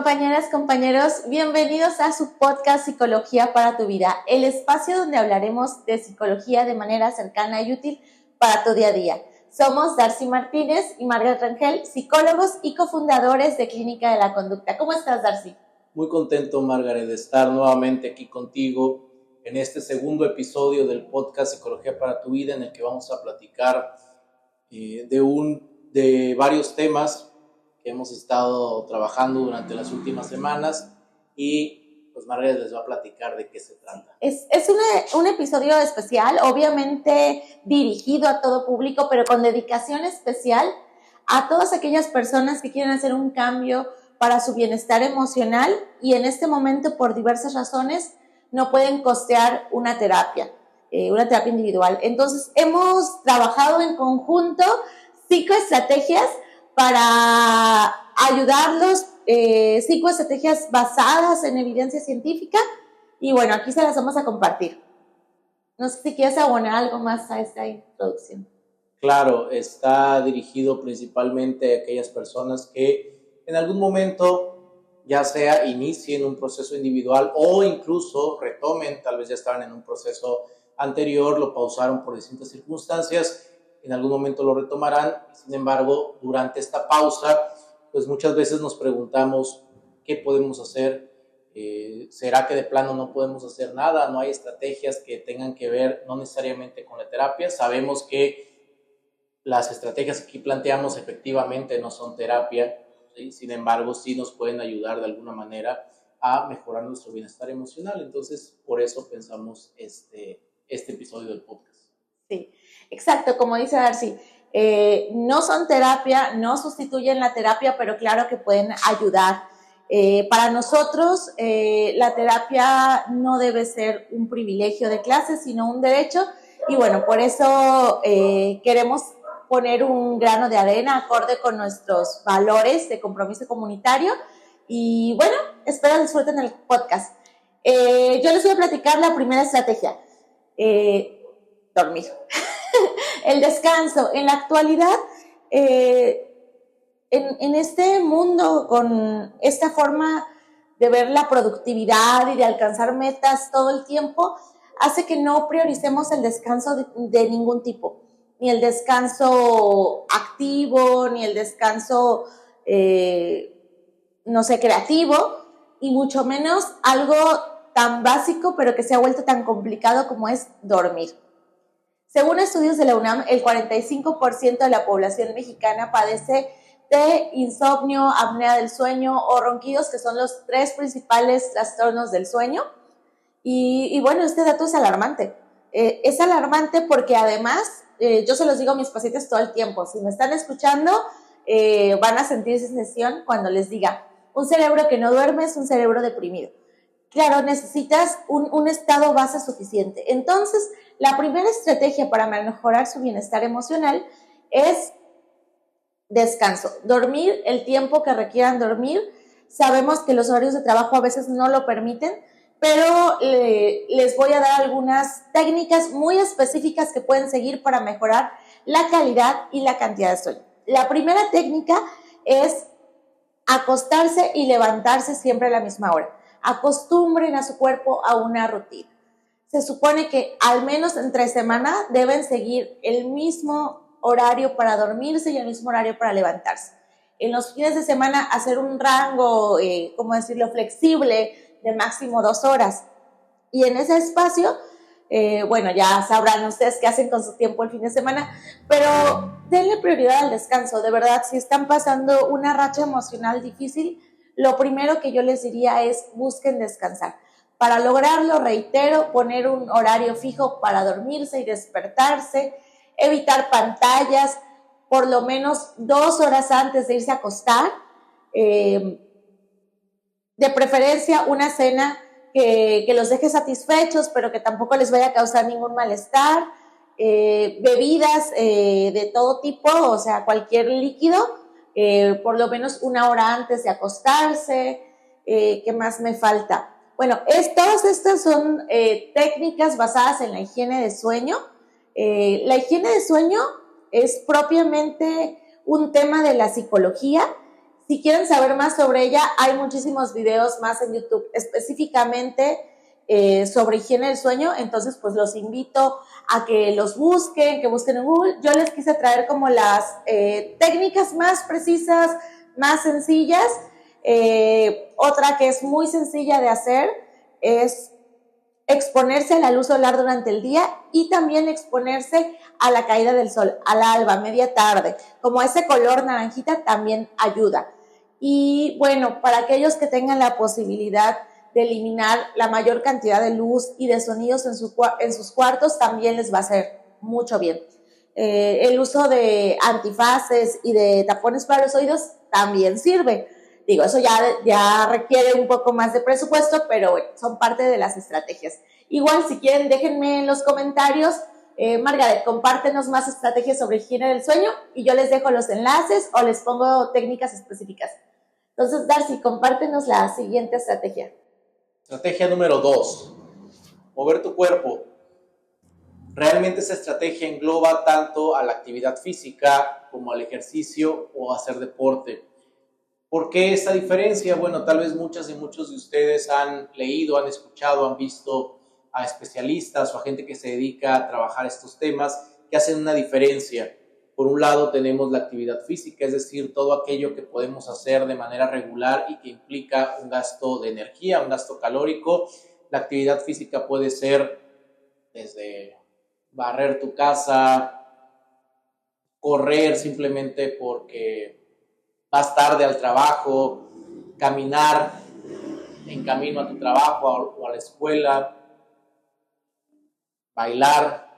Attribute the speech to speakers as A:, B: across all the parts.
A: Compañeras, compañeros, bienvenidos a su podcast Psicología para tu vida, el espacio donde hablaremos de psicología de manera cercana y útil para tu día a día. Somos Darcy Martínez y Margaret Rangel, psicólogos y cofundadores de Clínica de la Conducta. ¿Cómo estás, Darcy?
B: Muy contento, Margaret, de estar nuevamente aquí contigo en este segundo episodio del podcast Psicología para tu vida, en el que vamos a platicar de varios temas que hemos estado trabajando durante las últimas semanas y pues Margaret les va a platicar de qué se trata.
A: Es un episodio especial, obviamente dirigido a todo público, pero con dedicación especial a todas aquellas personas que quieren hacer un cambio para su bienestar emocional y en este momento por diversas razones no pueden costear una terapia individual. Entonces hemos trabajado en conjunto 5 estrategias para ayudarlos, 5 estrategias basadas en evidencia científica y bueno, aquí se las vamos a compartir. No sé si quieres abonar algo más a esta introducción.
B: Claro, está dirigido principalmente a aquellas personas que en algún momento ya sea inicien un proceso individual o incluso retomen, tal vez ya estaban en un proceso anterior, lo pausaron por distintas circunstancias, en algún momento lo retomarán. Sin embargo, durante esta pausa, pues muchas veces nos preguntamos qué podemos hacer. ¿Será que de plano no podemos hacer nada? No hay estrategias que tengan que ver no necesariamente con la terapia. Sabemos que las estrategias que aquí planteamos efectivamente no son terapia, ¿sí? Sin embargo, sí nos pueden ayudar de alguna manera a mejorar nuestro bienestar emocional. Entonces, por eso pensamos este episodio del podcast.
A: Sí, exacto, como dice Darcy, no son terapia, no sustituyen la terapia, pero claro que pueden ayudar. Para nosotros, la terapia no debe ser un privilegio de clase, sino un derecho, y bueno, por eso queremos poner un grano de arena acorde con nuestros valores de compromiso comunitario, y bueno, espero disfruten el podcast. Yo les voy a platicar la primera estrategia. Dormir. El descanso. En la actualidad, en este mundo, con esta forma de ver la productividad y de alcanzar metas todo el tiempo, hace que no prioricemos el descanso de ningún tipo. Ni el descanso activo, ni el descanso, creativo, y mucho menos algo tan básico, pero que se ha vuelto tan complicado como es dormir. Según estudios de la UNAM, el 45% de la población mexicana padece de insomnio, apnea del sueño o ronquidos, que son los 3 principales trastornos del sueño. Y bueno, este dato es alarmante. Es alarmante porque además, yo se los digo a mis pacientes todo el tiempo, si me están escuchando, van a sentir sensación cuando les diga, un cerebro que no duerme es un cerebro deprimido. Claro, necesitas un estado base suficiente. Entonces, la primera estrategia para mejorar su bienestar emocional es descanso. Dormir el tiempo que requieran dormir. Sabemos que los horarios de trabajo a veces no lo permiten, pero les voy a dar algunas técnicas muy específicas que pueden seguir para mejorar la calidad y la cantidad de sueño. La primera técnica es acostarse y levantarse siempre a la misma hora. Acostumbren a su cuerpo a una rutina. Se supone que al menos entre semana deben seguir el mismo horario para dormirse y el mismo horario para levantarse. En los fines de semana hacer un rango, flexible de máximo 2 horas. Y en ese espacio, ya sabrán ustedes qué hacen con su tiempo el fin de semana, pero denle prioridad al descanso. De verdad, si están pasando una racha emocional difícil, lo primero que yo les diría es busquen descansar. Para lograrlo, reitero, poner un horario fijo para dormirse y despertarse, evitar pantallas por lo menos 2 horas antes de irse a acostar, de preferencia una cena que los deje satisfechos, pero que tampoco les vaya a causar ningún malestar, bebidas de todo tipo, o sea, cualquier líquido, por lo menos 1 hora antes de acostarse. ¿Qué más me falta? Bueno, todas estas son técnicas basadas en la higiene de sueño. La higiene de sueño es propiamente un tema de la psicología. Si quieren saber más sobre ella, hay muchísimos videos más en YouTube, específicamente sobre higiene del sueño, entonces pues los invito a que los busquen, que busquen en Google. Yo les quise traer como las técnicas más precisas, más sencillas. Otra que es muy sencilla de hacer es exponerse a la luz solar durante el día y también exponerse a la caída del sol, al alba, media tarde. Como ese color naranjita también ayuda. Y bueno, para aquellos que tengan la posibilidad de eliminar la mayor cantidad de luz y de sonidos en sus cuartos, también les va a hacer mucho bien. El uso de antifaces y de tapones para los oídos también sirve. Digo, eso ya requiere un poco más de presupuesto, pero bueno, son parte de las estrategias. Igual, si quieren, déjenme en los comentarios, Margaret, compártenos más estrategias sobre higiene del sueño y yo les dejo los enlaces o les pongo técnicas específicas. Entonces, Darcy, compártenos la siguiente estrategia.
B: Estrategia número 2, mover tu cuerpo. Realmente esa estrategia engloba tanto a la actividad física como al ejercicio o hacer deporte. ¿Por qué esta diferencia? Bueno, tal vez muchas y muchos de ustedes han leído, han escuchado, han visto a especialistas o a gente que se dedica a trabajar estos temas que hacen una diferencia. Por un lado tenemos la actividad física, es decir, todo aquello que podemos hacer de manera regular y que implica un gasto de energía, un gasto calórico. La actividad física puede ser desde barrer tu casa, correr simplemente porque vas tarde al trabajo, caminar en camino a tu trabajo o a la escuela, bailar,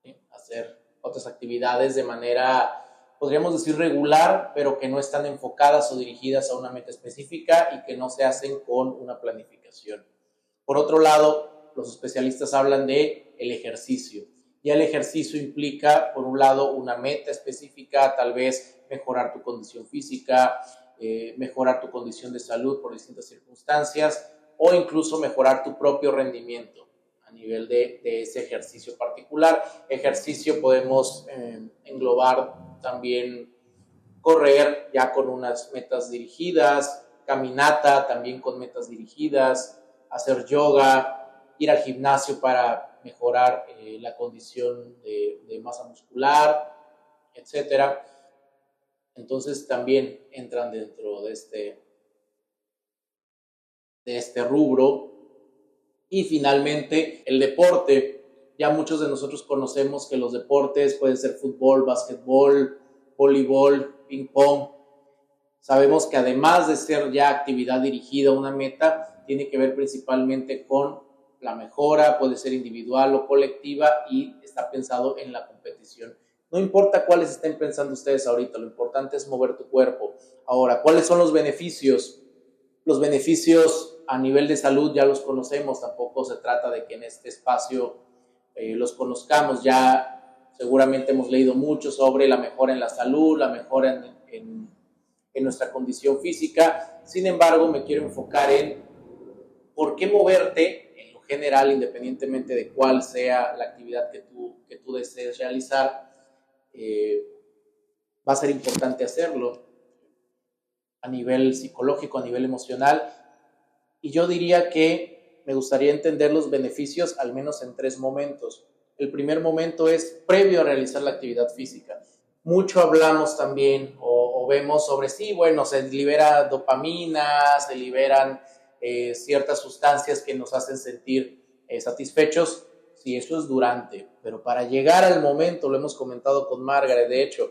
B: ¿sí? Hacer otras actividades de manera, podríamos decir, regular, pero que no están enfocadas o dirigidas a una meta específica y que no se hacen con una planificación. Por otro lado, los especialistas hablan de el ejercicio. Ya el ejercicio implica, por un lado, una meta específica, tal vez mejorar tu condición física, mejorar tu condición de salud por distintas circunstancias o incluso mejorar tu propio rendimiento a nivel de ese ejercicio particular. Ejercicio podemos englobar también correr ya con unas metas dirigidas, caminata también con metas dirigidas, hacer yoga, ir al gimnasio para mejorar la condición de masa muscular, etcétera. Entonces también entran dentro de este rubro. Y finalmente el deporte. Ya muchos de nosotros conocemos que los deportes pueden ser fútbol, básquetbol, voleibol, ping pong. Sabemos que además de ser ya actividad dirigida a una meta, tiene que ver principalmente con la mejora, puede ser individual o colectiva y está pensado en la competición. No importa cuáles estén pensando ustedes ahorita, lo importante es mover tu cuerpo. Ahora, ¿cuáles son los beneficios? Los beneficios a nivel de salud ya los conocemos, tampoco se trata de que en este espacio los conozcamos. Ya seguramente hemos leído mucho sobre la mejora en la salud, la mejora en nuestra condición física. Sin embargo, me quiero enfocar en por qué moverte en lo general, independientemente de cuál sea la actividad que tú desees realizar. Va a ser importante hacerlo a nivel psicológico, a nivel emocional. Y yo diría que me gustaría entender los beneficios al menos en 3 momentos. El primer momento es previo a realizar la actividad física. Mucho hablamos también o vemos sobre, sí, bueno, se libera dopamina, se liberan ciertas sustancias que nos hacen sentir satisfechos. Sí, eso es durante, pero para llegar al momento, lo hemos comentado con Margaret, de hecho,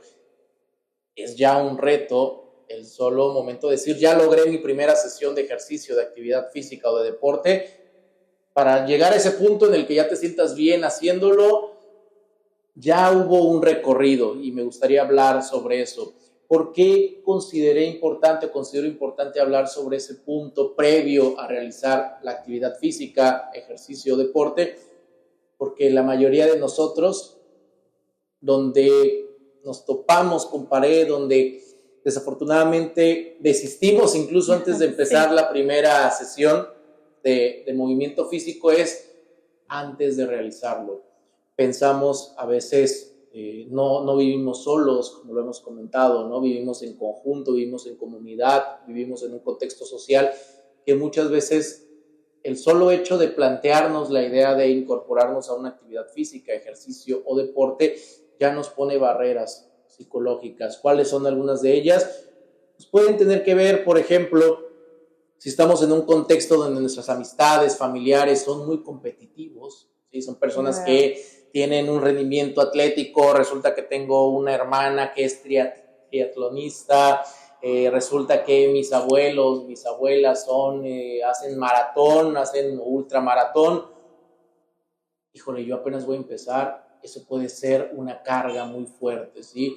B: es ya un reto el solo momento de decir, ya logré mi primera sesión de ejercicio, de actividad física o de deporte. Para llegar a ese punto en el que ya te sientas bien haciéndolo, ya hubo un recorrido y me gustaría hablar sobre eso. ¿Por qué considero importante hablar sobre ese punto previo a realizar la actividad física, ejercicio o deporte? Porque la mayoría de nosotros, donde nos topamos con pared, donde desafortunadamente desistimos incluso antes de empezar sí. La primera sesión de movimiento físico, es antes de realizarlo. Pensamos a veces no vivimos solos, como lo hemos comentado, ¿no? Vivimos en conjunto, vivimos en comunidad, vivimos en un contexto social que muchas veces el solo hecho de plantearnos la idea de incorporarnos a una actividad física, ejercicio o deporte ya nos pone barreras psicológicas. ¿Cuáles son algunas de ellas? Pues pueden tener que ver, por ejemplo, si estamos en un contexto donde nuestras amistades, familiares son muy competitivos, ¿sí? Son personas que tienen un rendimiento atlético, resulta que tengo una hermana que es triatlonista, resulta que mis abuelos, mis abuelas hacen maratón, hacen ultramaratón. Híjole, yo apenas voy a empezar, eso puede ser una carga muy fuerte, ¿sí?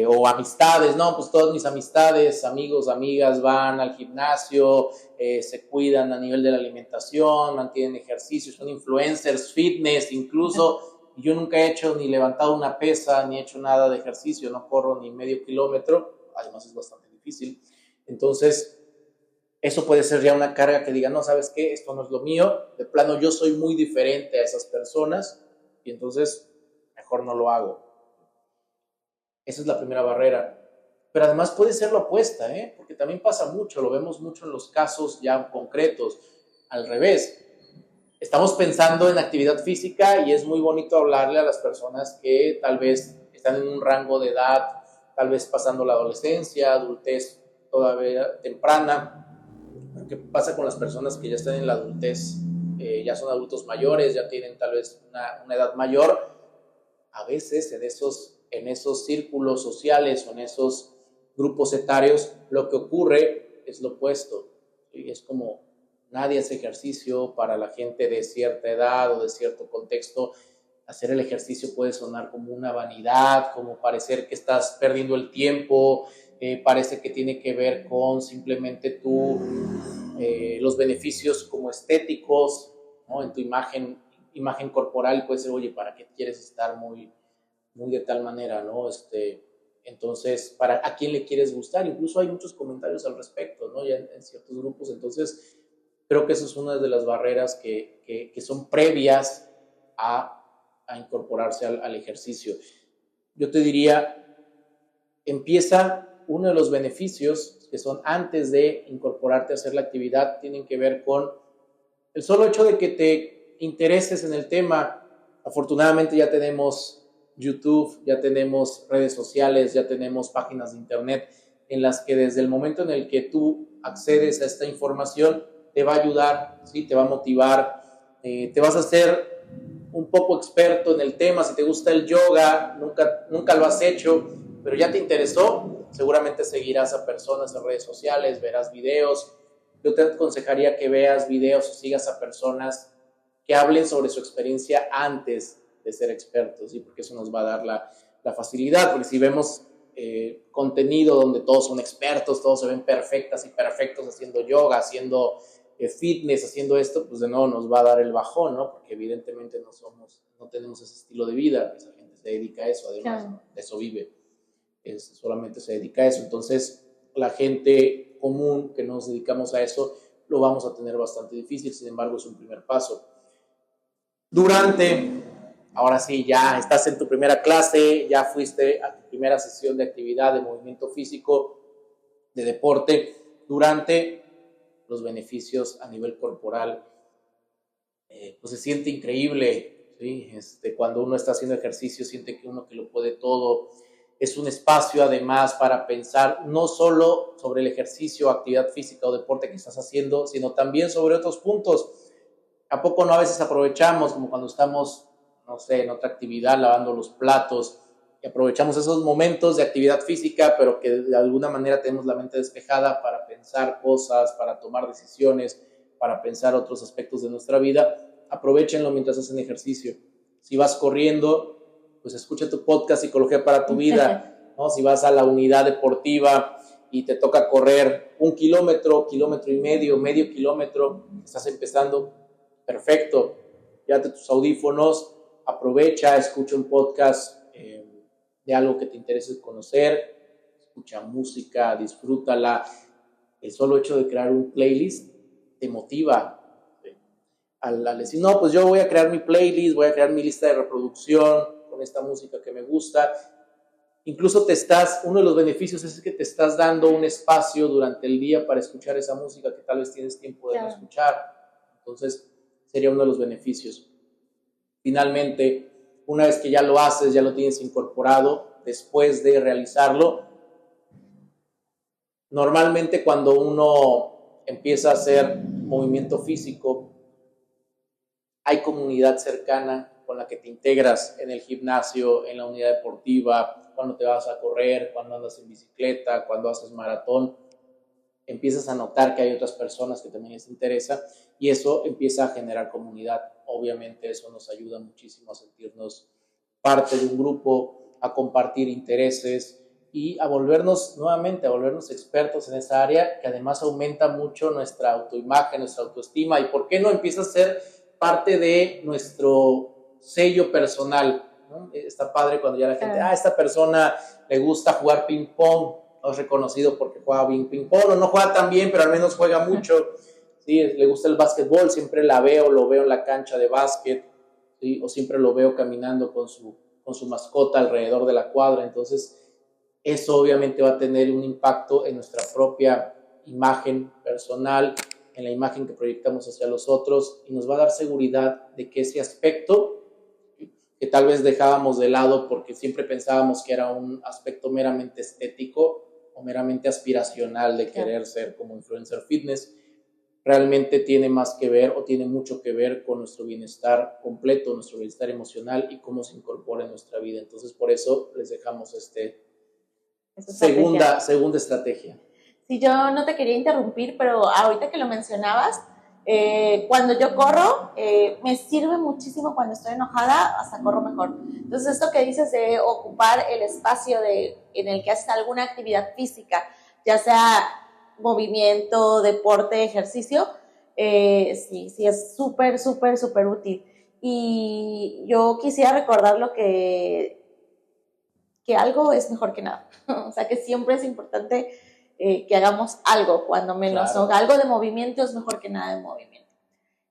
B: O amistades, no, pues todas mis amistades, amigos, amigas van al gimnasio, se cuidan a nivel de la alimentación, mantienen ejercicio, son influencers, fitness incluso. Yo nunca he hecho ni levantado una pesa, ni he hecho nada de ejercicio, no corro ni medio kilómetro, además es bastante difícil. Entonces, eso puede ser ya una carga que diga, no, ¿sabes qué? Esto no es lo mío, de plano yo soy muy diferente a esas personas y entonces mejor no lo hago. Esa es la primera barrera. Pero además puede ser la opuesta, ¿eh? Porque también pasa mucho, lo vemos mucho en los casos ya concretos. Al revés, estamos pensando en actividad física y es muy bonito hablarle a las personas que tal vez están en un rango de edad, tal vez pasando la adolescencia, adultez todavía temprana. ¿Qué pasa con las personas que ya están en la adultez? Ya son adultos mayores, ya tienen tal vez una edad mayor. A veces en esos círculos sociales o en esos grupos etarios, lo que ocurre es lo opuesto. ¿Sí? Es como nadie hace ejercicio. Para la gente de cierta edad o de cierto contexto, hacer el ejercicio puede sonar como una vanidad, como parecer que estás perdiendo el tiempo, parece que tiene que ver con simplemente los beneficios como estéticos, ¿no? En tu imagen corporal puede ser, oye, ¿para qué quieres estar muy de tal manera, ¿no? Entonces, ¿a quién le quieres gustar? Incluso hay muchos comentarios al respecto, ¿no? Ya en ciertos grupos. Entonces, creo que eso es una de las barreras que son previas a incorporarse al ejercicio. Yo te diría, empieza uno de los beneficios que son antes de incorporarte a hacer la actividad, tienen que ver con el solo hecho de que te intereses en el tema. Afortunadamente ya tenemos YouTube, ya tenemos redes sociales, ya tenemos páginas de internet en las que desde el momento en el que tú accedes a esta información te va a ayudar, ¿sí? Te va a motivar, te vas a hacer un poco experto en el tema. Si te gusta el yoga, nunca lo has hecho, pero ya te interesó, seguramente seguirás a personas en redes sociales, verás videos. Yo te aconsejaría que veas videos o sigas a personas que hablen sobre su experiencia antes de ser expertos, ¿sí? Porque eso nos va a dar la facilidad, porque si vemos contenido donde todos son expertos, todos se ven perfectas y perfectos haciendo yoga, haciendo fitness, haciendo esto, pues de nuevo nos va a dar el bajón, ¿no? Porque evidentemente no tenemos ese estilo de vida, esa gente se dedica a eso, además, ¿no? De eso vive, solamente se dedica a eso. Entonces, la gente común que nos dedicamos a eso, lo vamos a tener bastante difícil. Sin embargo, es un primer paso. Ahora sí, ya estás en tu primera clase, ya fuiste a tu primera sesión de actividad de movimiento físico, de deporte. Durante los beneficios a nivel corporal, pues se siente increíble, ¿sí? Cuando uno está haciendo ejercicio, siente que uno que lo puede todo. Es un espacio además para pensar no solo sobre el ejercicio, actividad física o deporte que estás haciendo, sino también sobre otros puntos. ¿A poco no a veces aprovechamos, como cuando estamos, no sé, en otra actividad, lavando los platos, y aprovechamos esos momentos de actividad física, pero que de alguna manera tenemos la mente despejada para pensar cosas, para tomar decisiones, para pensar otros aspectos de nuestra vida? Aprovechenlo mientras hacen ejercicio. Si vas corriendo, pues escucha tu podcast Psicología para tu Vida, ¿no? Si vas a la unidad deportiva y te toca correr 1 kilómetro, kilómetro y medio kilómetro, estás empezando, perfecto, llévate tus audífonos, aprovecha, escucha un podcast de algo que te interese conocer, escucha música, disfrútala. El solo hecho de crear un playlist te motiva. Al decir, no, pues yo voy a crear mi playlist, voy a crear mi lista de reproducción, con esta música que me gusta. Incluso uno de los beneficios es que te estás dando un espacio durante el día para escuchar esa música que tal vez tienes tiempo de no escuchar. Entonces, sería uno de los beneficios. Finalmente, una vez que ya lo haces, ya lo tienes incorporado, después de realizarlo, normalmente cuando uno empieza a hacer movimiento físico, hay comunidad cercana con la que te integras en el gimnasio, en la unidad deportiva, cuando te vas a correr, cuando andas en bicicleta, cuando haces maratón. Empiezas a notar que hay otras personas que también les interesa y eso empieza a generar comunidad. Obviamente eso nos ayuda muchísimo a sentirnos parte de un grupo, a compartir intereses y a volvernos expertos en esa área, que además aumenta mucho nuestra autoimagen, nuestra autoestima, y por qué no empieza a ser parte de nuestro sello personal, ¿no? Está padre cuando ya la gente, esta persona le gusta jugar ping pong, no es reconocido porque juega bien ping pong, o no juega tan bien, pero al menos juega mucho. Sí, le gusta el básquetbol, siempre lo veo en la cancha de básquet, ¿sí? O siempre lo veo caminando con su mascota alrededor de la cuadra. Entonces, eso obviamente va a tener un impacto en nuestra propia imagen personal, en la imagen que proyectamos hacia los otros, y nos va a dar seguridad de que ese aspecto que tal vez dejábamos de lado porque siempre pensábamos que era un aspecto meramente estético o meramente aspiracional de querer ser como influencer fitness, realmente tiene más que ver o tiene mucho que ver con nuestro bienestar completo, nuestro bienestar emocional y cómo se incorpora en nuestra vida. Entonces, por eso les dejamos segunda estrategia.
A: Sí, yo no te quería interrumpir, pero ahorita que lo mencionabas, cuando yo corro, me sirve muchísimo cuando estoy enojada, hasta corro mejor. Entonces, esto que dices de ocupar el espacio en el que haces alguna actividad física, ya sea movimiento, deporte, ejercicio, sí, es súper, súper, súper útil. Y yo quisiera recordar que algo es mejor que nada. O sea, que siempre es importante que hagamos algo, cuando menos. Claro. Algo de movimiento es mejor que nada de movimiento.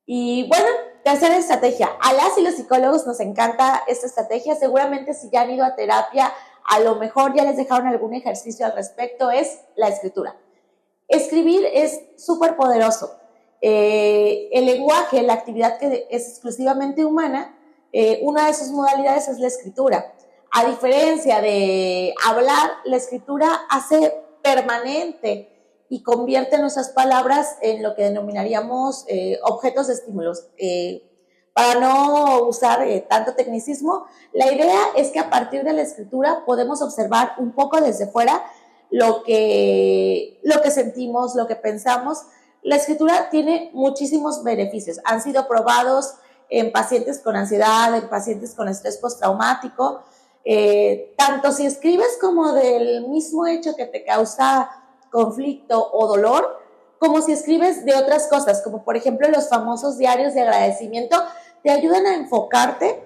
A: Y bueno, tercera estrategia. A las y los psicólogos nos encanta esta estrategia. Seguramente si ya han ido a terapia, a lo mejor ya les dejaron algún ejercicio al respecto, es la escritura. Escribir es súper poderoso. El lenguaje, la actividad que es exclusivamente humana, una de sus modalidades es la escritura. A diferencia de hablar, la escritura hace permanente y convierte nuestras palabras en lo que denominaríamos objetos de estímulos. Para no usar tanto tecnicismo, la idea es que a partir de la escritura podemos observar un poco desde fuera lo que sentimos, lo que pensamos. La escritura tiene muchísimos beneficios. Han sido probados en pacientes con ansiedad, en pacientes con estrés postraumático. Tanto si escribes como del mismo hecho que te causa conflicto o dolor, como si escribes de otras cosas, como por ejemplo los famosos diarios de agradecimiento, te ayudan a enfocarte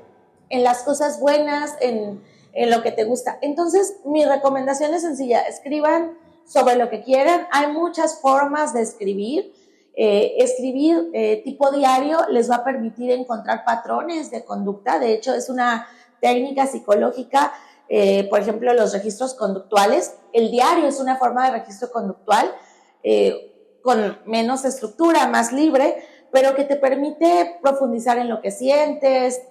A: en las cosas buenas, en lo que te gusta. Entonces, mi recomendación es sencilla: escriban sobre lo que quieran. Hay muchas formas de escribir. Escribir tipo diario les va a permitir encontrar patrones de conducta. De hecho, es una técnica psicológica, por ejemplo, los registros conductuales. El diario es una forma de registro conductual con menos estructura, más libre, pero que te permite profundizar en lo que sientes,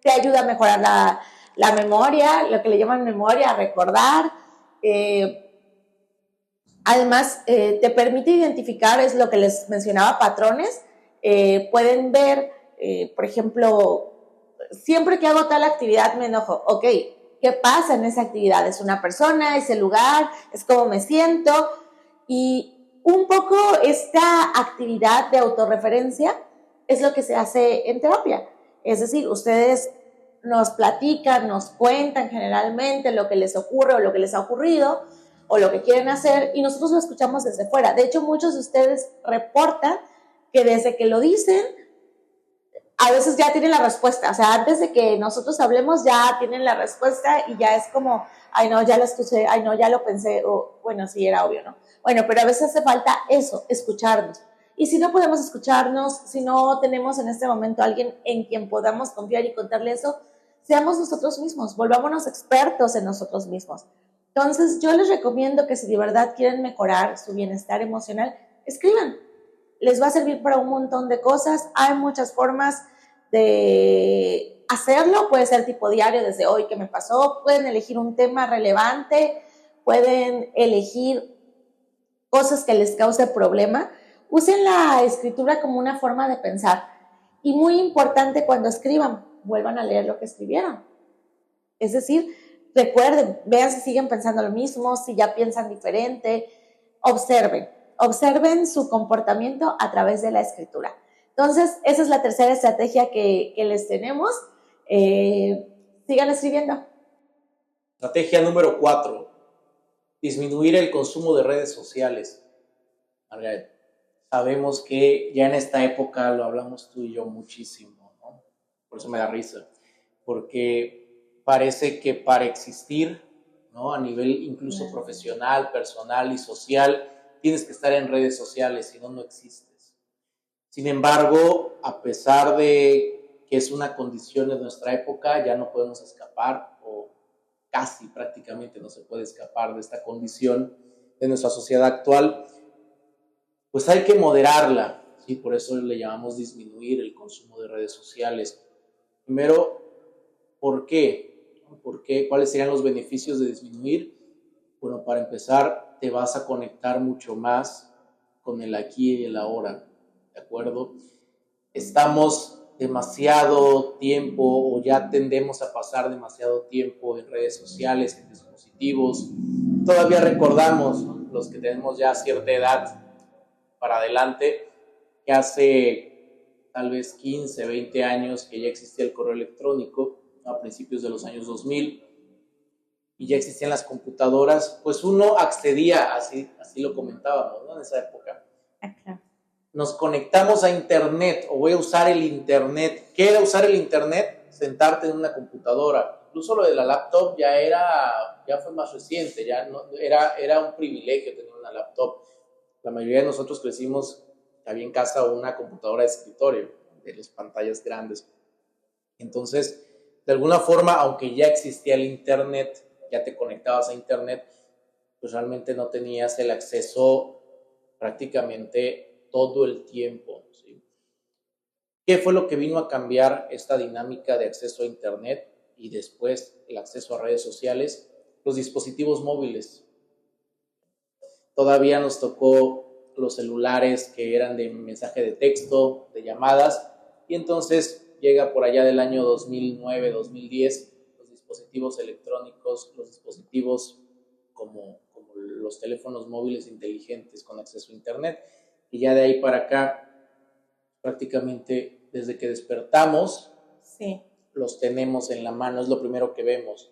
A: te ayuda a mejorar la memoria, lo que le llaman memoria, a recordar. Además, te permite identificar, es lo que les mencionaba, patrones. Pueden ver, por ejemplo, siempre que hago tal actividad me enojo. Ok, ¿qué pasa en esa actividad? ¿Es una persona? ¿Es el lugar? ¿Es cómo me siento? Y un poco esta actividad de autorreferencia es lo que se hace en terapia. Es decir, ustedes nos platican, nos cuentan generalmente lo que les ocurre o lo que les ha ocurrido o lo que quieren hacer, y nosotros lo escuchamos desde fuera. De hecho, muchos de ustedes reportan que desde que lo dicen, a veces ya tienen la respuesta. O sea, antes de que nosotros hablemos, ya tienen la respuesta y ya es como, ay no, ya lo escuché, ay no, ya lo pensé, o bueno, sí, era obvio, ¿no? Bueno, pero a veces hace falta eso, escucharnos. Y si no podemos escucharnos, si no tenemos en este momento a alguien en quien podamos confiar y contarle eso, seamos nosotros mismos, volvámonos expertos en nosotros mismos. Entonces, yo les recomiendo que si de verdad quieren mejorar su bienestar emocional, escriban. Les va a servir para un montón de cosas. Hay muchas formas de hacerlo. Puede ser tipo diario, desde hoy que me pasó. Pueden elegir un tema relevante. Pueden elegir cosas que les cause problema. Usen la escritura como una forma de pensar. Y muy importante, cuando escriban, vuelvan a leer lo que escribieron. Es decir, recuerden, vean si siguen pensando lo mismo, si ya piensan diferente. Observen su comportamiento a través de la escritura. Entonces, esa es la tercera estrategia que les tenemos. Sigan escribiendo.
B: Estrategia número 4, disminuir el consumo de redes sociales. Margaret, sabemos que ya en esta época lo hablamos tú y yo muchísimo, ¿no? Por eso me da risa, porque parece que para existir, ¿no? A nivel incluso profesional, personal y social, tienes que estar en redes sociales, si no, no existes. Sin embargo, a pesar de que es una condición de nuestra época, ya no podemos escapar, o casi prácticamente no se puede escapar de esta condición de nuestra sociedad actual, pues hay que moderarla, ¿sí? Por eso le llamamos disminuir el consumo de redes sociales. Primero, ¿por qué? ¿Por qué? ¿Cuáles serían los beneficios de disminuir? Bueno, para empezar, te vas a conectar mucho más con el aquí y el ahora, ¿de acuerdo? Estamos demasiado tiempo o ya tendemos a pasar demasiado tiempo en redes sociales, en dispositivos. Todavía recordamos, ¿no? Los que tenemos ya cierta edad para adelante, que hace tal vez 15, 20 años que ya existía el correo electrónico, a principios de los años 2000, y ya existían las computadoras, pues uno accedía, así lo comentábamos, ¿no? En esa época.
A: Claro.
B: Nos conectamos a internet, o voy a usar el internet. ¿Qué era usar el internet? Sentarte en una computadora. Incluso lo de la laptop ya fue más reciente, ya no, era un privilegio tener una laptop. La mayoría de nosotros crecimos, había en casa una computadora de escritorio, de las pantallas grandes. Entonces, de alguna forma, aunque ya existía el internet, ya te conectabas a internet, pues realmente no tenías el acceso prácticamente todo el tiempo, ¿sí? ¿Qué fue lo que vino a cambiar esta dinámica de acceso a internet y después el acceso a redes sociales? Los dispositivos móviles. Todavía nos tocó los celulares que eran de mensaje de texto, de llamadas, y entonces llega por allá del año 2009, 2010, los dispositivos electrónicos, los dispositivos como los teléfonos móviles inteligentes con acceso a internet, y ya de ahí para acá, prácticamente desde que despertamos,
A: sí,
B: los tenemos en la mano, es lo primero que vemos.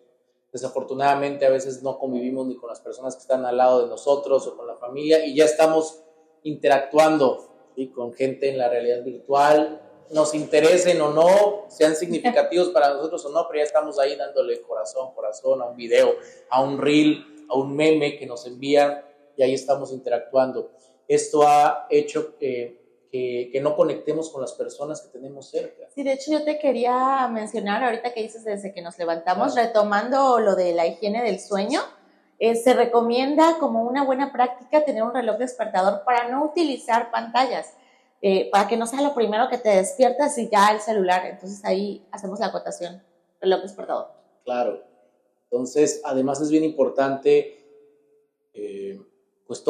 B: Desafortunadamente a veces no convivimos ni con las personas que están al lado de nosotros o con la familia, y ya estamos interactuando, ¿sí? Con gente en la realidad virtual, nos interesen o no, sean significativos para nosotros o no, pero ya estamos ahí dándole corazón a un video, a un reel, a un meme que nos envían, y ahí estamos interactuando. Esto ha hecho que no conectemos con las personas que tenemos cerca.
A: Sí, de hecho yo te quería mencionar ahorita que dices desde que nos levantamos, claro, retomando lo de la higiene del sueño, se recomienda como una buena práctica tener un reloj despertador para no utilizar pantallas, para que no sea lo primero que te despiertas y ya el celular. Entonces ahí hacemos la acotación, reloj despertador.
B: Claro. Entonces, además es bien importante, pues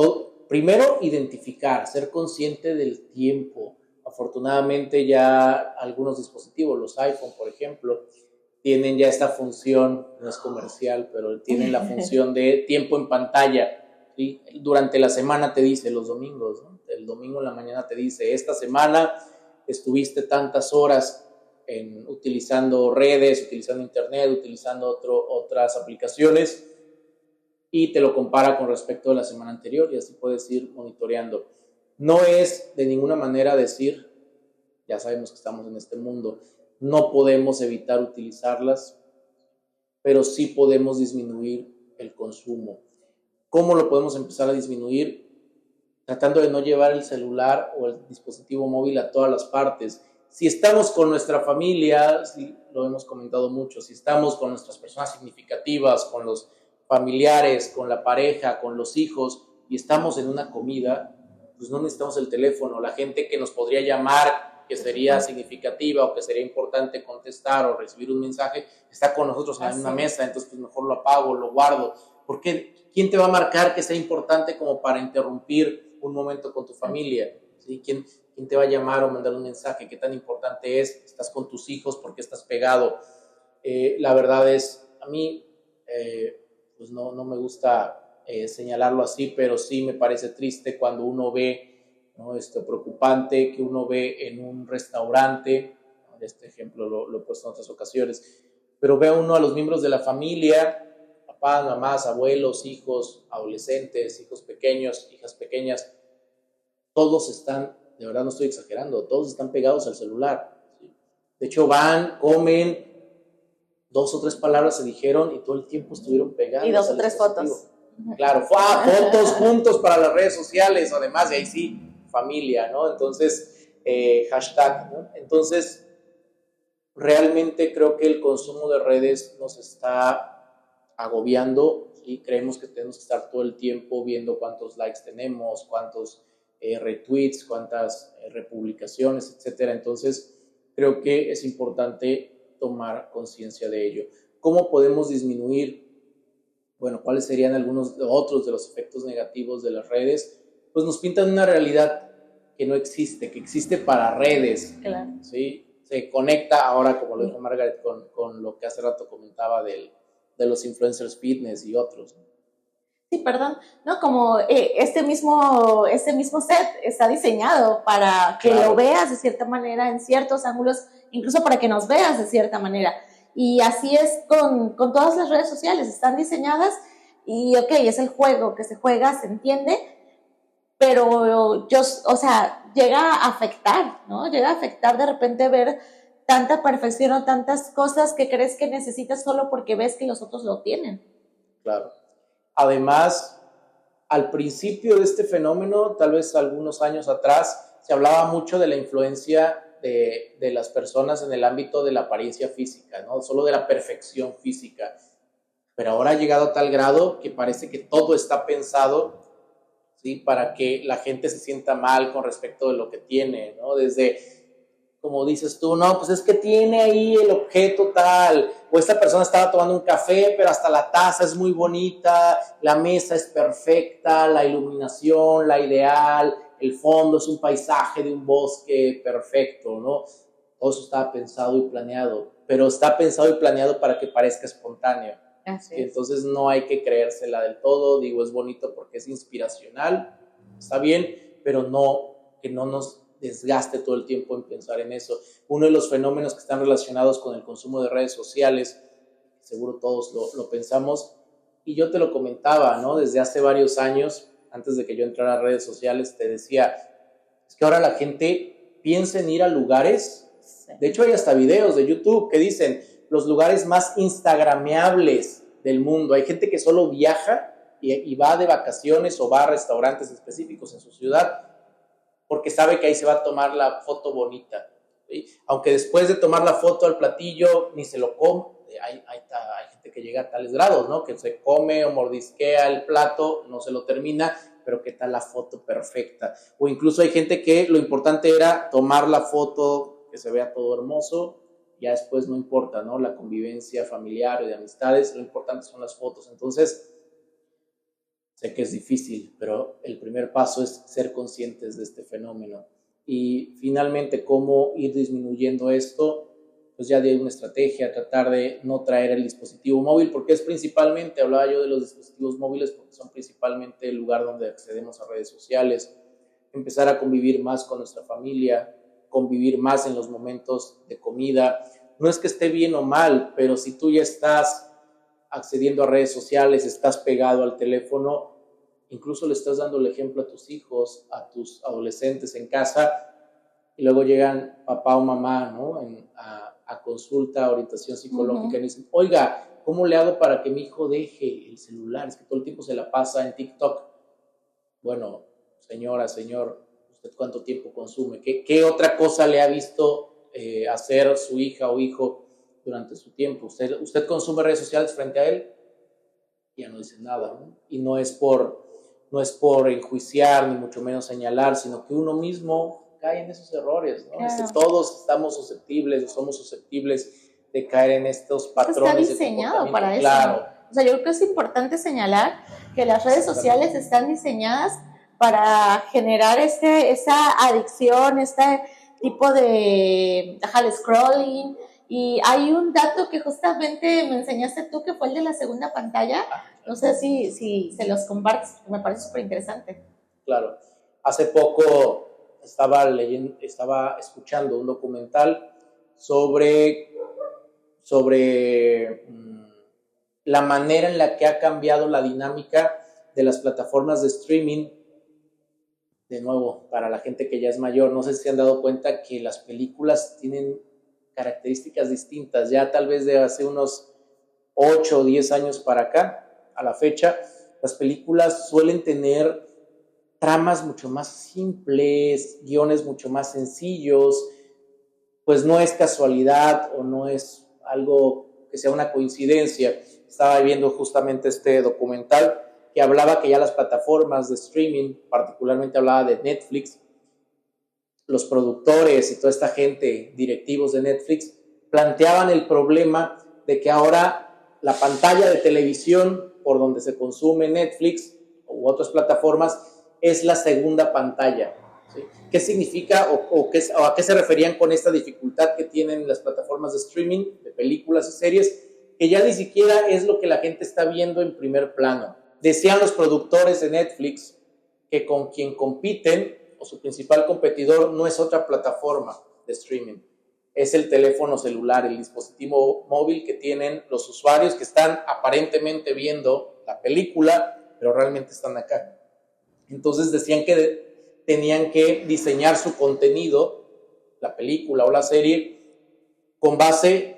B: primero identificar, ser consciente del tiempo. Afortunadamente ya algunos dispositivos, los iPhone por ejemplo, tienen ya esta función, no es comercial, pero tienen la función de tiempo en pantalla, ¿sí? Durante la semana te dice, los domingos, ¿no? El domingo en la mañana te dice, esta semana estuviste tantas horas utilizando redes, utilizando internet, utilizando otras aplicaciones, y te lo compara con respecto a la semana anterior, y así puedes ir monitoreando. No es de ninguna manera decir, ya sabemos que estamos en este mundo, no podemos evitar utilizarlas, pero sí podemos disminuir el consumo. ¿Cómo lo podemos empezar a disminuir? Tratando de no llevar el celular o el dispositivo móvil a todas las partes. Si estamos con nuestra familia, sí, lo hemos comentado mucho, si estamos con nuestras personas significativas, con los familiares, con la pareja, con los hijos, y estamos en una comida, pues no necesitamos el teléfono. La gente que nos podría llamar, que sería significativa o que sería importante contestar o recibir un mensaje, está con nosotros en una mesa, entonces pues mejor lo apago, lo guardo. Porque ¿quién te va a marcar que sea importante como para interrumpir un momento con tu familia? ¿Sí? ¿Quién te va a llamar o mandar un mensaje? ¿Qué tan importante es? ¿Estás con tus hijos? ¿Por qué estás pegado? La verdad es, a mí, pues no me gusta señalarlo así, pero sí me parece triste cuando uno ve, ¿no? Preocupante que uno ve en un restaurante, ¿no? Este ejemplo lo he puesto en otras ocasiones, pero ve uno a los miembros de la familia, papás, mamás, abuelos, hijos, adolescentes, hijos pequeños, hijas pequeñas, todos están, de verdad no estoy exagerando, todos están pegados al celular. ¿Sí? De hecho van, comen, 2 o 3 palabras se dijeron y todo el tiempo estuvieron pegados.
A: Y 2 o 3 fotos.
B: Claro, fotos juntos para las redes sociales, además de ahí sí, familia, ¿no? Entonces, hashtag, ¿no? Entonces, realmente creo que el consumo de redes nos está agobiando y creemos que tenemos que estar todo el tiempo viendo cuántos likes tenemos, cuántos retweets, cuántas republicaciones, etcétera. Entonces, creo que es importante tomar conciencia de ello. ¿Cómo podemos disminuir? Bueno, ¿cuáles serían algunos otros de los efectos negativos de las redes? Pues nos pintan una realidad que no existe, que existe para redes.
A: Claro.
B: ¿Sí? Se conecta ahora, como lo dijo Margaret, con lo que hace rato comentaba de los influencers fitness y otros.
A: Sí, perdón, ¿no? Como este mismo set está diseñado para que lo veas de cierta manera en ciertos ángulos, incluso para que nos veas de cierta manera. Y así es con todas las redes sociales, están diseñadas y ok, es el juego que se juega, se entiende, pero llega a afectar, ¿no? Llega a afectar de repente ver tanta perfección o tantas cosas que crees que necesitas solo porque ves que los otros lo tienen.
B: Claro. Además, al principio de este fenómeno, tal vez algunos años atrás, se hablaba mucho de la influencia de las personas en el ámbito de la apariencia física, ¿no? Solo de la perfección física. Pero ahora ha llegado a tal grado que parece que todo está pensado, ¿sí? Para que la gente se sienta mal con respecto de lo que tiene, ¿no? Desde, como dices tú, no, pues es que tiene ahí el objeto tal, o esta persona estaba tomando un café, pero hasta la taza es muy bonita, la mesa es perfecta, la iluminación, la ideal, el fondo es un paisaje de un bosque perfecto, ¿no? Todo eso estaba pensado y planeado, pero está pensado y planeado para que parezca espontáneo. Entonces no hay que creérsela del todo, digo, es bonito porque es inspiracional, está bien, pero que no nos desgaste todo el tiempo en pensar en eso. Uno de los fenómenos que están relacionados con el consumo de redes sociales, seguro todos lo pensamos, y yo te lo comentaba, ¿no? Desde hace varios años, antes de que yo entrara a redes sociales, te decía, es que ahora la gente piensa en ir a lugares, de hecho hay hasta videos de YouTube que dicen los lugares más instagrameables del mundo. Hay gente que solo viaja y va de vacaciones o va a restaurantes específicos en su ciudad porque sabe que ahí se va a tomar la foto bonita, ¿sí? Aunque después de tomar la foto al platillo ni se lo come, hay gente que llega a tales grados, ¿no? Que se come o mordisquea el plato, no se lo termina, pero ¿qué tal la foto perfecta? O incluso hay gente que lo importante era tomar la foto, que se vea todo hermoso, ya después no importa, ¿no? La convivencia familiar y de amistades, lo importante son las fotos. Entonces, sé que es difícil, pero el primer paso es ser conscientes de este fenómeno. Y finalmente, ¿cómo ir disminuyendo esto? Pues ya di una estrategia, tratar de no traer el dispositivo móvil, porque es principalmente, hablaba yo de los dispositivos móviles, porque son principalmente el lugar donde accedemos a redes sociales, empezar a convivir más con nuestra familia, convivir más en los momentos de comida. No es que esté bien o mal, pero si tú ya estás accediendo a redes sociales, estás pegado al teléfono, incluso le estás dando el ejemplo a tus hijos, a tus adolescentes en casa, y luego llegan papá o mamá, ¿no? a consulta, orientación psicológica, y dicen, oiga, ¿cómo le hago para que mi hijo deje el celular? Es que todo el tiempo se la pasa en TikTok. Bueno, señora, señor, ¿usted cuánto tiempo consume? ¿Qué otra cosa le ha visto hacer su hija o hijo durante su tiempo. Usted consume redes sociales frente a él, ya no dice nada, ¿no? Y no es por enjuiciar, ni mucho menos señalar, sino que uno mismo cae en esos errores, ¿no?
A: Claro.
B: Todos estamos susceptibles, o somos susceptibles de caer en estos patrones.
A: Está diseñado
B: de
A: para eso.
B: Claro.
A: O sea, yo creo que es importante señalar que las redes sociales están diseñadas para generar esa adicción, este tipo de scrolling. Y hay un dato que justamente me enseñaste tú, que fue el de la segunda pantalla. No sé si se los compartes, me parece súper interesante.
B: Claro. Hace poco estaba escuchando un documental sobre la manera en la que ha cambiado la dinámica de las plataformas de streaming. De nuevo, para la gente que ya es mayor, no sé si se han dado cuenta que las películas tienen características distintas, ya tal vez de hace unos 8 o 10 años para acá, a la fecha, las películas suelen tener tramas mucho más simples, guiones mucho más sencillos, pues no es casualidad o no es algo que sea una coincidencia. Estaba viendo justamente este documental que hablaba que ya las plataformas de streaming, particularmente hablaba de Netflix, los productores y toda esta gente, directivos de Netflix, planteaban el problema de que ahora la pantalla de televisión por donde se consume Netflix u otras plataformas es la segunda pantalla. ¿Sí? ¿Qué significa o a qué se referían con esta dificultad que tienen las plataformas de streaming, de películas y series, que ya ni siquiera es lo que la gente está viendo en primer plano? Decían los productores de Netflix que con quien compiten, o su principal competidor, no es otra plataforma de streaming, es el teléfono celular, el dispositivo móvil que tienen los usuarios que están aparentemente viendo la película, pero realmente están acá. Entonces decían que tenían que diseñar su contenido, la película o la serie, con base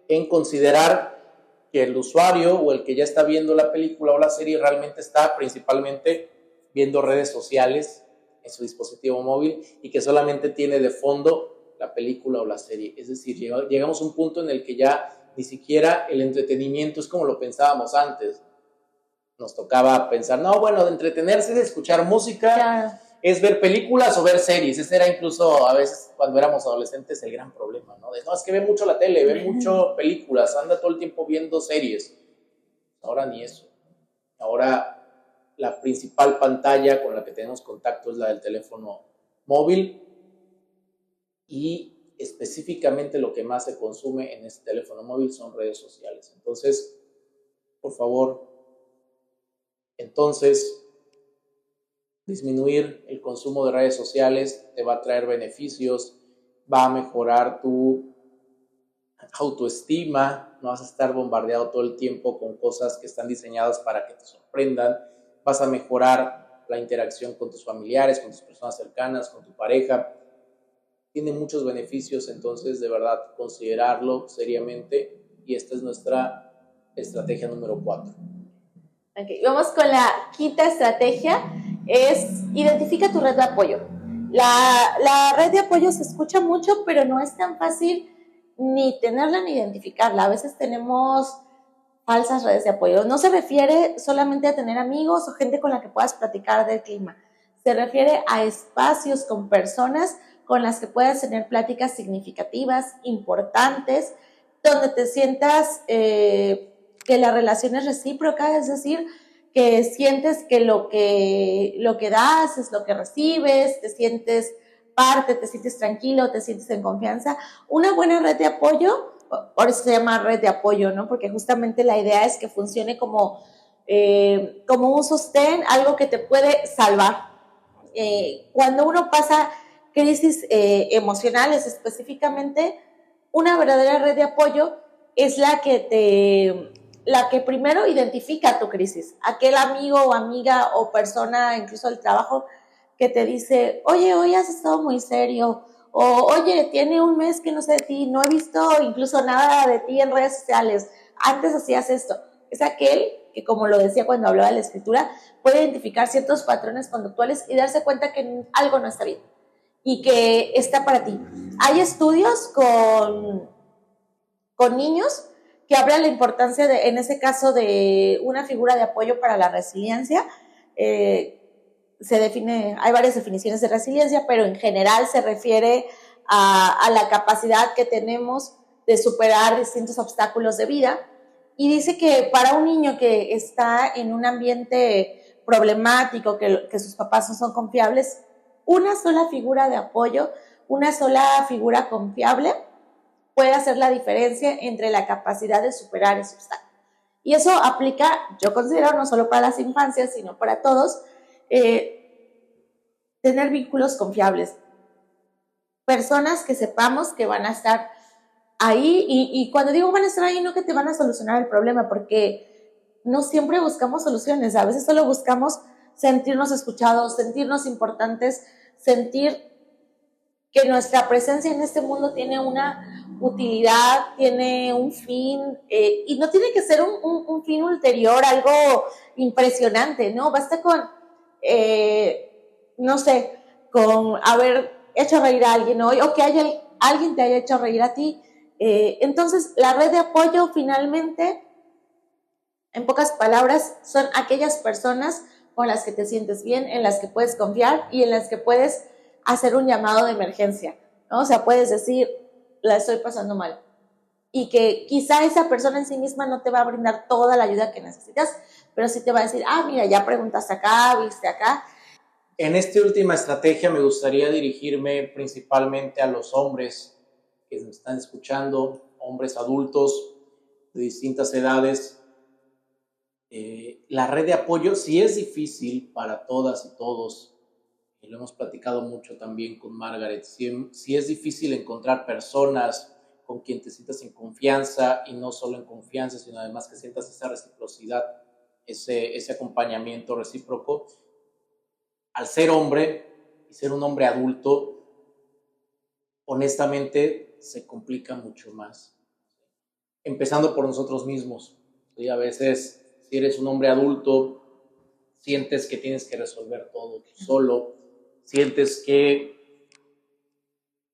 B: en considerar que el usuario o el que ya está viendo la película o la serie realmente está principalmente viendo redes sociales en su dispositivo móvil y que solamente tiene de fondo la película o la serie. Es decir, llegamos a un punto en el que ya ni siquiera el entretenimiento es como lo pensábamos antes. Nos tocaba pensar, no, bueno, de entretenerse, de escuchar música, claro, es ver películas o ver series. Ese era incluso a veces cuando éramos adolescentes el gran problema, ¿no? De, no, es que ve mucho la tele, ve mucho películas, anda todo el tiempo viendo series. Ahora ni eso. Ahora la principal pantalla con la que tenemos contacto es la del teléfono móvil y específicamente lo que más se consume en este teléfono móvil son redes sociales. Entonces, por favor, disminuir el consumo de redes sociales te va a traer beneficios, va a mejorar tu autoestima, no vas a estar bombardeado todo el tiempo con cosas que están diseñadas para que te sorprendan, vas a mejorar la interacción con tus familiares, con tus personas cercanas, con tu pareja. Tiene muchos beneficios, entonces de verdad considerarlo seriamente y esta es nuestra estrategia número 4.
A: Okay, vamos con la quinta estrategia, es identifica tu red de apoyo. La red de apoyo se escucha mucho, pero no es tan fácil ni tenerla ni identificarla. A veces tenemos falsas redes de apoyo. No se refiere solamente a tener amigos o gente con la que puedas platicar del clima. Se refiere a espacios con personas con las que puedas tener pláticas significativas, importantes, donde te sientas que la relación es recíproca, es decir, que sientes que lo que das es lo que recibes, te sientes parte, te sientes tranquilo, te sientes en confianza. Una buena red de apoyo, por eso se llama red de apoyo, ¿no? Porque justamente la idea es que funcione como un sostén, algo que te puede salvar. Cuando uno pasa crisis emocionales específicamente, una verdadera red de apoyo es la que primero identifica tu crisis. Aquel amigo o amiga o persona, incluso del trabajo, que te dice, oye, hoy has estado muy serio, o oye, tiene un mes que no sé de ti, no he visto incluso nada de ti en redes sociales, antes hacías esto. Es aquel que, como lo decía cuando hablaba de la escritura, puede identificar ciertos patrones conductuales y darse cuenta que algo no está bien y que está para ti. Hay estudios con niños que hablan la importancia en ese caso de una figura de apoyo para la resiliencia. Hay varias definiciones de resiliencia, pero en general se refiere a la capacidad que tenemos de superar distintos obstáculos de vida. Y dice que para un niño que está en un ambiente problemático, que sus papás no son confiables, una sola figura de apoyo, una sola figura confiable puede hacer la diferencia entre la capacidad de superar ese obstáculo. Y eso aplica, yo considero, no solo para las infancias, sino para todos, tener vínculos confiables. Personas que sepamos que van a estar ahí, y cuando digo van a estar ahí, no que te van a solucionar el problema, porque no siempre buscamos soluciones, a veces solo buscamos sentirnos escuchados, sentirnos importantes, sentir que nuestra presencia en este mundo tiene una utilidad, tiene un fin, y no tiene que ser un fin ulterior, algo impresionante, ¿no? Basta con, no sé, con haber hecho reír a alguien hoy, o que alguien te haya hecho reír a ti. Entonces, la red de apoyo finalmente, en pocas palabras, son aquellas personas con las que te sientes bien, en las que puedes confiar y en las que puedes hacer un llamado de emergencia, ¿no? O sea, puedes decir, la estoy pasando mal. Y que quizá esa persona en sí misma no te va a brindar toda la ayuda que necesitas, pero sí te va a decir, mira, ya preguntaste acá, viste acá.
B: En esta última estrategia me gustaría dirigirme principalmente a los hombres que me están escuchando, hombres adultos de distintas edades. La red de apoyo sí es difícil para todas y todos, y lo hemos platicado mucho también con Margaret, sí es difícil encontrar personas con quien te sientas en confianza, y no solo en confianza, sino además que sientas esa reciprocidad, ese acompañamiento recíproco. Al ser hombre y ser un hombre adulto, honestamente se complica mucho más. Empezando por nosotros mismos. ¿Sí? A veces, si eres un hombre adulto, sientes que tienes que resolver todo tú solo, sientes que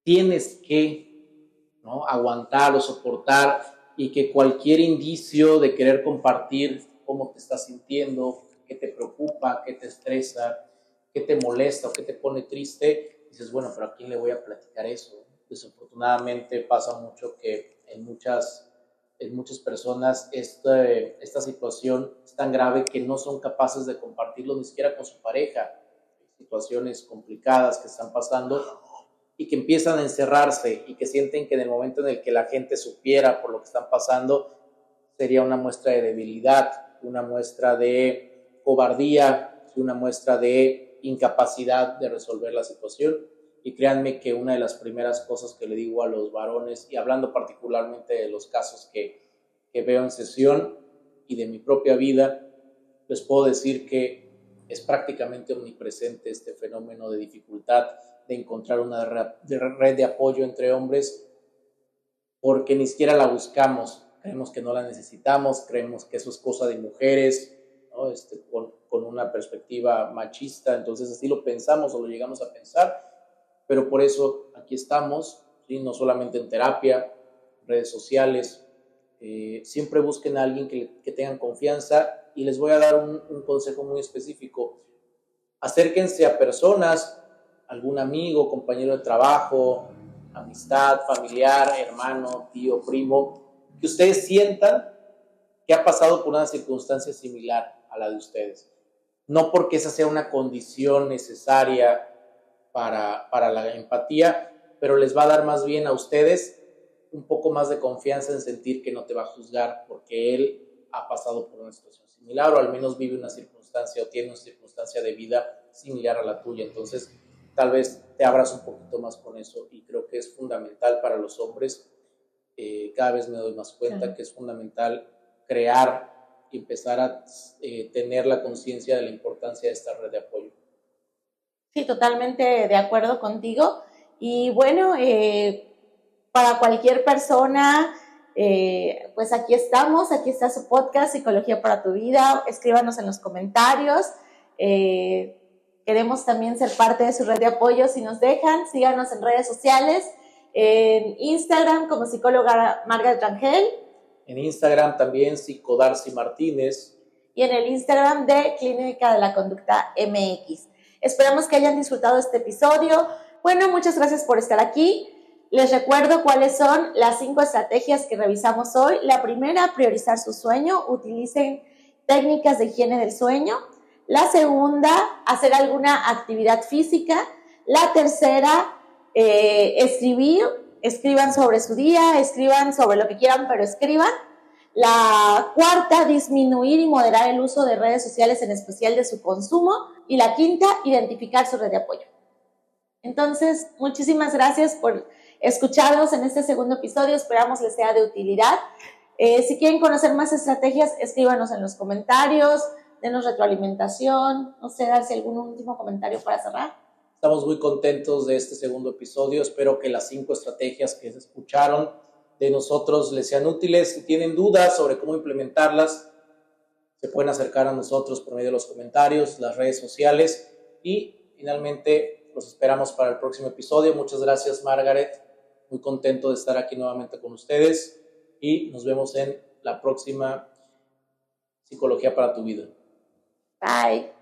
B: tienes que, ¿no?, aguantar o soportar, y que cualquier indicio de querer compartir cómo te estás sintiendo, qué te preocupa, qué te estresa, qué te molesta o qué te pone triste, dices, bueno, pero ¿a quién le voy a platicar eso? Desafortunadamente pasa mucho que en muchas personas esta situación es tan grave que no son capaces de compartirlo ni siquiera con su pareja. Situaciones complicadas que están pasando y que empiezan a encerrarse, y que sienten que en el momento en el que la gente supiera por lo que están pasando, sería una muestra de debilidad, una muestra de cobardía, una muestra de incapacidad de resolver la situación. Y créanme que una de las primeras cosas que le digo a los varones, y hablando particularmente de los casos que veo en sesión y de mi propia vida, les puedo decir que es prácticamente omnipresente este fenómeno de dificultad de encontrar una red de apoyo entre hombres, porque ni siquiera la buscamos, creemos que no la necesitamos, creemos que eso es cosa de mujeres, ¿no? Con una perspectiva machista, entonces así lo pensamos o lo llegamos a pensar, pero por eso aquí estamos, ¿sí? No solamente en terapia, redes sociales, siempre busquen a alguien que tengan confianza. Y les voy a dar un consejo muy específico: acérquense a personas, algún amigo, compañero de trabajo, amistad, familiar, hermano, tío, primo, que ustedes sientan que ha pasado por una circunstancia similar a la de ustedes. No porque esa sea una condición necesaria para la empatía, pero les va a dar más bien a ustedes un poco más de confianza en sentir que no te va a juzgar porque él ha pasado por una situación similar, o al menos vive una circunstancia o tiene una circunstancia de vida similar a la tuya. Entonces, tal vez te abras un poquito más con eso, y creo que es fundamental para los hombres. Cada vez me doy más cuenta que es fundamental crear y empezar a tener la conciencia de la importancia de esta red de apoyo.
A: Sí, totalmente de acuerdo contigo. Y bueno, para cualquier persona, pues aquí estamos, aquí está su podcast Psicología para tu Vida. Escríbanos en los comentarios. Queremos también ser parte de su red de apoyo. Si nos dejan, síganos en redes sociales. En Instagram como psicóloga Margaret Rangel.
B: En Instagram también Psicodarcy Martínez.
A: Y en el Instagram de Clínica de la Conducta MX. Esperamos que hayan disfrutado este episodio. Bueno, muchas gracias por estar aquí. Les recuerdo cuáles son las 5 estrategias que revisamos hoy. La primera, priorizar su sueño. Utilicen técnicas de higiene del sueño. La segunda, hacer alguna actividad física. La tercera, escribir. Escriban sobre su día, escriban sobre lo que quieran, pero escriban. La cuarta, disminuir y moderar el uso de redes sociales, en especial de su consumo. Y la quinta, identificar su red de apoyo. Entonces, muchísimas gracias por escucharnos en este segundo episodio. Esperamos les sea de utilidad. Si quieren conocer más estrategias, escríbanos en los comentarios, denos retroalimentación. No sé, Darcy, algún último comentario para cerrar.
B: Estamos muy contentos de este segundo episodio. Espero que las 5 estrategias que se escucharon de nosotros les sean útiles. Si tienen dudas sobre cómo implementarlas, se pueden acercar a nosotros por medio de los comentarios, las redes sociales. Y finalmente los esperamos para el próximo episodio. Muchas gracias, Margaret. Muy contento de estar aquí nuevamente con ustedes. Y nos vemos en la próxima Psicología para tu Vida.
A: Bye.